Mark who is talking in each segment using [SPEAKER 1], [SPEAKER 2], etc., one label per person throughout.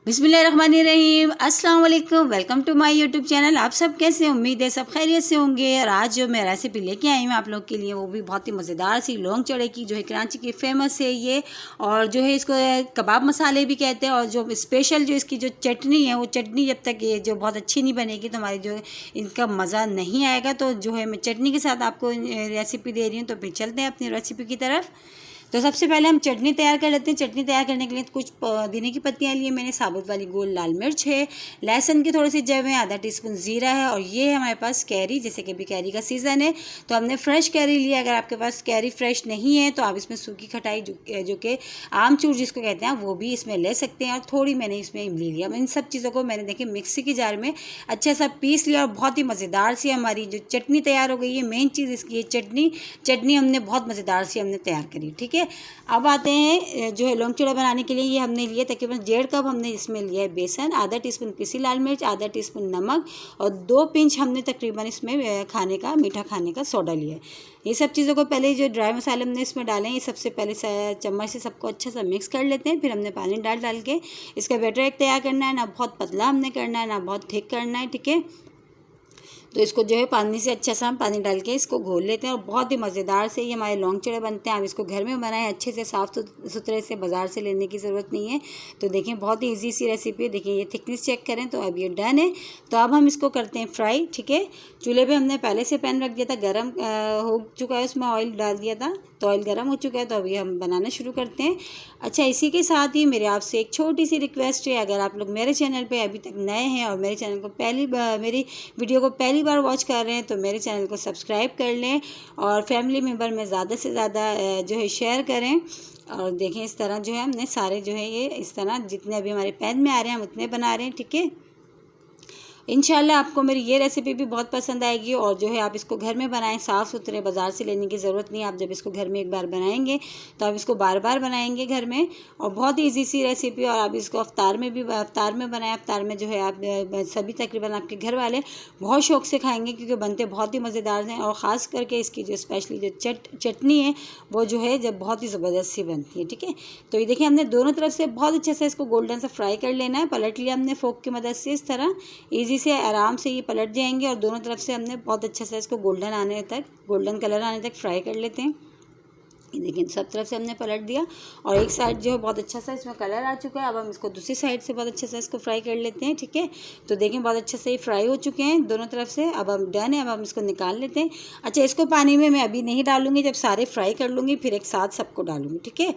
[SPEAKER 1] बिस्मिल्लाहिर्रहमानिर्रहीम, अस्सलाम वालेकुम। Welcome to my YouTube channel. आप सब कैसे, उम्मीद है सब खैरियत से होंगे। और आज जो मैं रेसिपी लेके आई हूँ आप लोग के लिए, वो भी बहुत ही मज़ेदार सी लौंग चढ़े की, जो है कराची की फ़ेमस है ये। और जो है इसको कबाब मसाले भी कहते हैं। और जो स्पेशल जो इसकी जो चटनी है, वो चटनी जब तक ये जो बहुत अच्छी नहीं बनेगी तो हमारी जो इनका मज़ा नहीं आएगा। तो जो है मैं चटनी के साथ आपको रेसिपी दे रही हूँ। तो फिर चलते हैं अपनी रेसिपी की तरफ। तो सबसे पहले हम चटनी तैयार कर लेते हैं। चटनी तैयार करने के लिए कुछ पुदीने की पत्तियां लिए मैंने, साबुत वाली गोल लाल मिर्च है, लहसुन के थोड़े से जब हैं, आधा टीस्पून ज़ीरा है। और ये है हमारे पास कैरी, जैसे कि अभी कैरी का सीज़न है तो हमने फ्रेश कैरी लिया। अगर आपके पास कैरी फ्रेश नहीं है तो आप इसमें सूखी खटाई जो कि आमचूर जिसको कहते हैं वो भी इसमें ले सकते हैं। और थोड़ी मैंने इसमें इमली लिया। इन सब चीज़ों को मैंने देखिए मिक्सी की जार में अच्छा सा पीस लिया। और बहुत ही मज़ेदार सी हमारी जो चटनी तैयार हो गई है। मेन चीज़ इसकी ये चटनी हमने बहुत मज़ेदार सी हमने तैयार करी। ठीक है, अब आते हैं जो है लौंग चूड़ा बनाने के लिए। ये हमने लिए तकरीबन 1.5 कप हमने इसमें लिया है बेसन, आधा टीस्पून पिसी लाल मिर्च, आधा टीस्पून नमक और 2 पिंच हमने तकरीबन इसमें मीठा खाने का सोडा लिया है। ये सब चीज़ों को पहले जो ड्राई मसाले हमने इसमें डाले हैं, ये सबसे पहले चम्मच से सबको अच्छा सा मिक्स कर लेते हैं। फिर हमने पानी डाल के इसका बैटर एक तैयार करना है। ना बहुत पतला हमने करना है, ना बहुत थिक करना है। ठीक है, तो इसको जो है पानी से अच्छा सा हम पानी डाल के इसको घोल लेते हैं। और बहुत ही मज़ेदार से ये हमारे लौंग चढ़े बनते हैं। आप इसको घर में बनाएं अच्छे से, साफ़ सुथरे से, बाज़ार से लेने की ज़रूरत नहीं है। तो देखें बहुत ही इजी सी रेसिपी है। देखिए ये थिकनेस चेक करें तो अब ये डन है। तो अब हम इसको करते हैं फ्राई। ठीक है, चूल्हे पे हमने पहले से पैन रख दिया था, गर्म हो चुका है, उसमें ऑयल डाल दिया था तो ऑयल गर्म हो चुका है। तो अभी हम बनाना शुरू करते हैं। अच्छा, इसी के साथ ही मेरे आपसे एक छोटी सी रिक्वेस्ट है, अगर आप लोग मेरे चैनल पे अभी तक नए हैं और मेरे चैनल को मेरी वीडियो को पहली बार वॉच कर रहे हैं तो मेरे चैनल को सब्सक्राइब कर लें और फैमिली मेम्बर में ज़्यादा से ज़्यादा जो है शेयर करें। और देखें इस तरह जो है हमने सारे जो है ये इस तरह जितने अभी हमारे पैन में आ रहे हैं हम उतने बना रहे हैं। ठीक है, इंशाल्लाह आपको मेरी ये रेसिपी भी बहुत पसंद आएगी। और जो है आप इसको घर में बनाएं, साफ़ सुथरे, बाज़ार से लेने की ज़रूरत नहीं है। आप जब इसको घर में एक बार बनाएंगे तो आप इसको बार बार बनाएंगे घर में। और बहुत ही ईजी सी रेसिपी। और आप इसको अफ्तार में बनाएं। अफ्तार में जो है आप सभी तकरीबन आपके घर वाले बहुत शौक़ से खाएँगे, क्योंकि बनते बहुत ही मज़ेदार हैं। और ख़ास करके इसकी जो स्पेशली जो चटनी है वो जो है जब बहुत ही ज़बरदस्त सी बनती है। ठीक है, तो ये देखिए हमने दोनों तरफ से बहुत अच्छे से इसको गोल्डन से फ्राई कर लेना है। पलट लिया हमने फोक की मदद से, इस तरह ईजी से आराम से ये पलट जाएंगे। और दोनों तरफ से हमने बहुत अच्छा से इसको गोल्डन कलर आने तक फ्राई कर लेते हैं। ये देखिए सब तरफ से हमने पलट दिया और एक साइड जो है बहुत अच्छा सा इसमें कलर आ चुका है। अब हम इसको दूसरी साइड से बहुत अच्छे से इसको फ्राई कर लेते हैं। ठीक है, तो देखें बहुत अच्छे से ये फ्राई हो चुके हैं दोनों तरफ से। अब हम डन है, अब हम इसको निकाल लेते हैं। अच्छा, इसको पानी में मैं अभी नहीं डालूंगी, जब सारे फ्राई कर लूँगी फिर एक साथ सबको डालूंगी। ठीक है,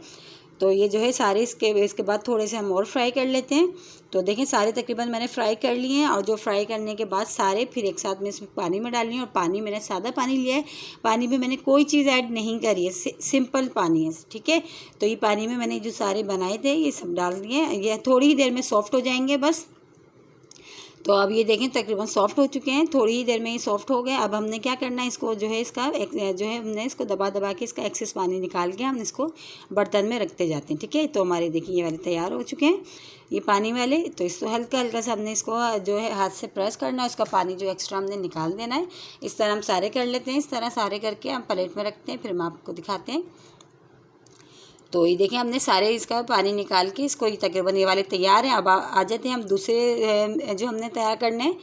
[SPEAKER 1] तो ये जो है सारे इसके बाद थोड़े से हम और फ्राई कर लेते हैं। तो देखें सारे तकरीबन मैंने फ्राई कर लिए हैं। और जो फ्राई करने के बाद सारे फिर एक साथ में इसमें पानी में डालनी है। और पानी मैंने सादा पानी लिया है, पानी में मैंने कोई चीज़ ऐड नहीं करी है, सिंपल पानी है। ठीक है, तो ये पानी में मैंने जो सारे बनाए थे ये सब डाल दिए। ये थोड़ी ही देर में सॉफ्ट हो जाएंगे बस। तो अब ये देखें तकरीबन सॉफ्ट हो चुके हैं, थोड़ी ही देर में ही सॉफ्ट हो गए। अब हमने क्या करना है, इसको जो है जो है हमने इसको दबा के इसका एक्सेस पानी निकाल के हम इसको बर्तन में रखते जाते हैं। ठीक है, तो हमारे देखिए ये वाले तैयार हो चुके हैं, ये पानी वाले। तो इसको हल्का हल्का सा हमने इसको जो है हाथ से प्रेस करना है, उसका पानी जो एक्स्ट्रा हमने निकाल देना है। इस तरह हम सारे कर लेते हैं। इस तरह सारे करके हम प्लेट में रखते हैं, फिर हम आपको दिखाते हैं। तो ये देखिए हमने सारे इसका पानी निकाल के इसको तकरीबन ये वाले तैयार हैं। अब आ जाते हैं हम दूसरे जो हमने तैयार करने हैं।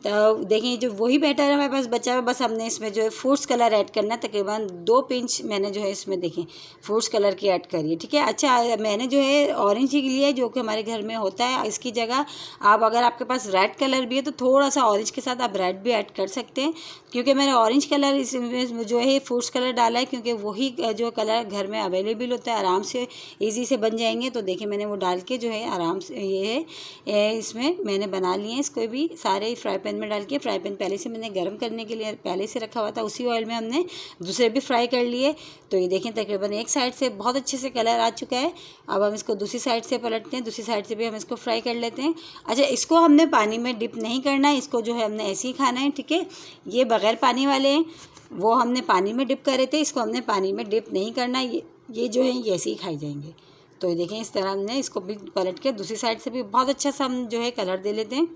[SPEAKER 1] तो देखिए जो वही बैटर है हमारे पास बचा हुआ, बस हमने इसमें जो है फ्रूट्स कलर ऐड करना है। तकरीबन 2 पिंच मैंने जो है इसमें देखें फ्रूट्स कलर की ऐड करी है। ठीक है, अच्छा मैंने जो है ऑरेंज ही लिया है जो कि हमारे घर में होता है। इसकी जगह आप अगर आपके पास रेड कलर भी है तो थोड़ा सा ऑरेंज के साथ आप रेड भी ऐड कर सकते हैं। क्योंकि मैंने ऑरेंज कलर इसमें जो है फ्रूट्स कलर डाला है, क्योंकि वही जो कलर घर में अवेलेबल होता है, आराम से ईजी से बन जाएंगे। तो देखिए मैंने वो डाल के जो है आराम से ये है इसमें मैंने बना लिए हैं। इसको भी सारे फ्राई पैन में डाल के, फ्राई पैन पहले से मैंने गर्म करने के लिए पहले से रखा हुआ था, उसी ऑयल में हमने दूसरे भी फ्राई कर लिए। तो ये देखें तकरीबन एक साइड से बहुत अच्छे से कलर आ चुका है। अब हम इसको दूसरी साइड से पलटते हैं, दूसरी साइड से भी हम इसको फ्राई कर लेते हैं। अच्छा, इसको हमने पानी में डिप नहीं करना है, इसको जो है हमने ऐसे ही खाना है। ठीक है, ये बग़ैर पानी वाले हैं, वो हमने पानी में डिप करे थे, इसको हमने पानी में डिप नहीं करना। ये जो है ये ऐसे ही खाई जाएंगे। तो ये देखें इस तरह हमने इसको भी पलट के दूसरी साइड से भी बहुत अच्छा सा हम जो है कलर दे लेते हैं।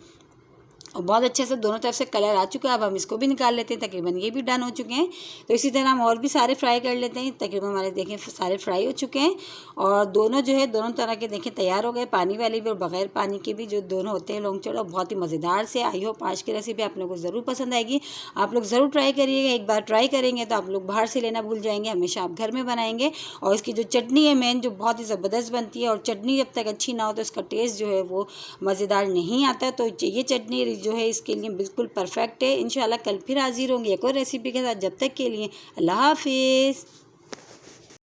[SPEAKER 1] और बहुत अच्छे से दोनों तरफ से कलर आ चुका है। अब हम इसको भी निकाल लेते हैं। तकरीबन ये भी डन हो चुके हैं। तो इसी तरह हम और भी सारे फ्राई कर लेते हैं। तकरीबन हमारे देखें सारे फ्राई हो चुके हैं और दोनों जो है दोनों तरह के देखें तैयार हो गए, पानी वाले भी और बग़ैर पानी के भी जो दोनों होते हैं लौंग चौड़ा, बहुत ही मज़ेदार से। आई होप आज की रेसिपी आप लोगों को ज़रूर पसंद आएगी। आप लोग ज़रूर ट्राई करिएगा। एक बार ट्राई करेंगे तो आप लोग बाहर से लेना भूल जाएंगे, हमेशा आप घर में बनाएंगे। और इसकी जो चटनी है मेन, जो बहुत ही ज़बरदस्त बनती है, और चटनी जब तक अच्छी ना हो तो इसका टेस्ट जो है वो मज़ेदार नहीं आता। तो ये चटनी जो है इसके लिए बिल्कुल परफेक्ट है। इंशाल्लाह कल फिर हाजिर होंगी एक और रेसिपी के साथ। जब तक के लिए अल्लाह हाफिज़।